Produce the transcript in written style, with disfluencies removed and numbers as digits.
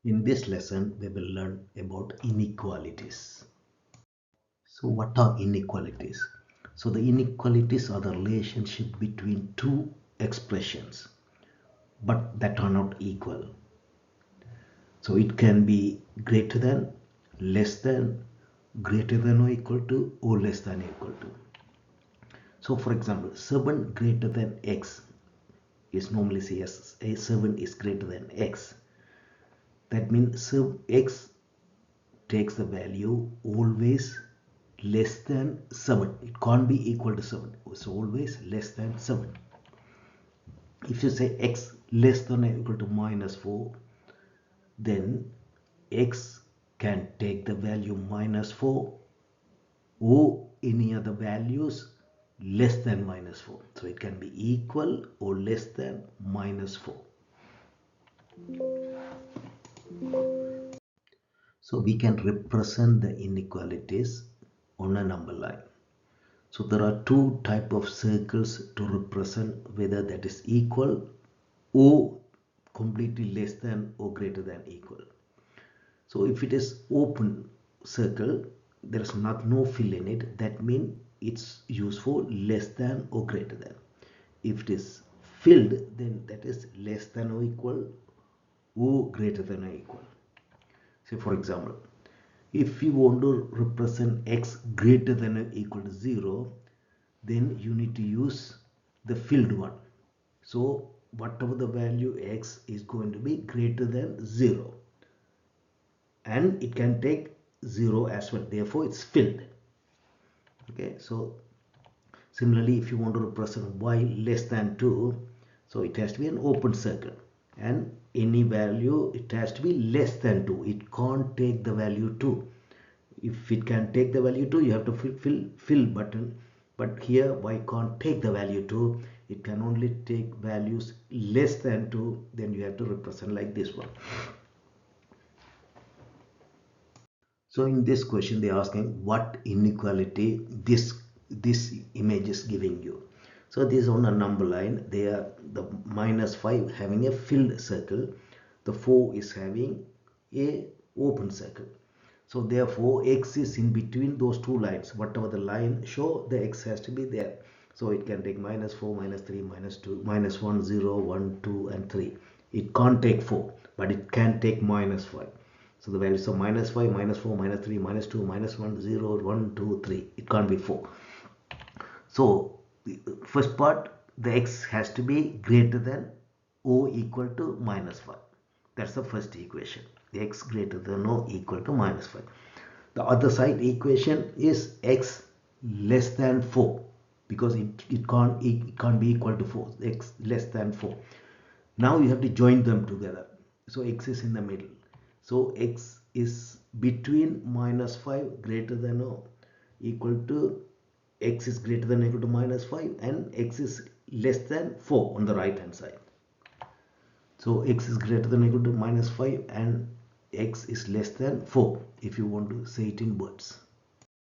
In this lesson, we will learn about inequalities. So what are inequalities? So the inequalities are the relationship between two expressions, but that are not equal. So it can be greater than, less than, greater than or equal to, or less than or equal to. So for example, 7 greater than x is normally say as a 7 is greater than x. That means x takes the value always less than 7. It can't be equal to 7. It's always less than 7. If you say x less than or equal to minus 4, then x can take the value minus 4 or any other values less than minus 4. So it can be equal or less than minus 4. So we can represent the inequalities on a number line. So there are two type of circles to represent whether that is equal or completely less than or greater than equal. So if it is open circle, there is no fill in it. That means it's used for less than or greater than. If it is filled, then that is less than or equal or greater than or equal. Say for example, if you want to represent x greater than or equal to 0, then you need to use the filled one. So whatever the value x is going to be greater than 0, and it can take 0 as well, therefore it's filled. Okay, so similarly, if you want to represent y less than 2, so it has to be an open circle, and any value it has to be less than 2. It can't take the value 2. If it can take the value 2, you have to fill button, but here y can't take the value 2. It can only take values less than 2. Then you have to represent like this one. So in this question they are asking what inequality this image is giving you. So this is on a number line. They are the minus 5 having a filled circle, the 4 is having a open circle. So therefore x is in between those two lines. Whatever the line show, the x has to be there. So it can take minus 4, minus 3, minus 2, minus 1, 0, 1, 2 and 3. It can't take 4, but it can take minus 5. So the values of minus 5, minus 4, minus 3, minus 2, minus 1, 0, 1, 2, 3. It can't be 4. So the first part, the x has to be greater than or equal to minus 5. That's the first equation. The x greater than or equal to minus 5. The other side equation is x less than 4, because it can't be equal to 4. X less than 4. Now you have to join them together. So x is in the middle. So x is between minus 5 greater than or equal to, x is greater than or equal to minus 5, and x is less than 4 on the right hand side. So x is greater than or equal to minus 5 and x is less than 4 if you want to say it in words.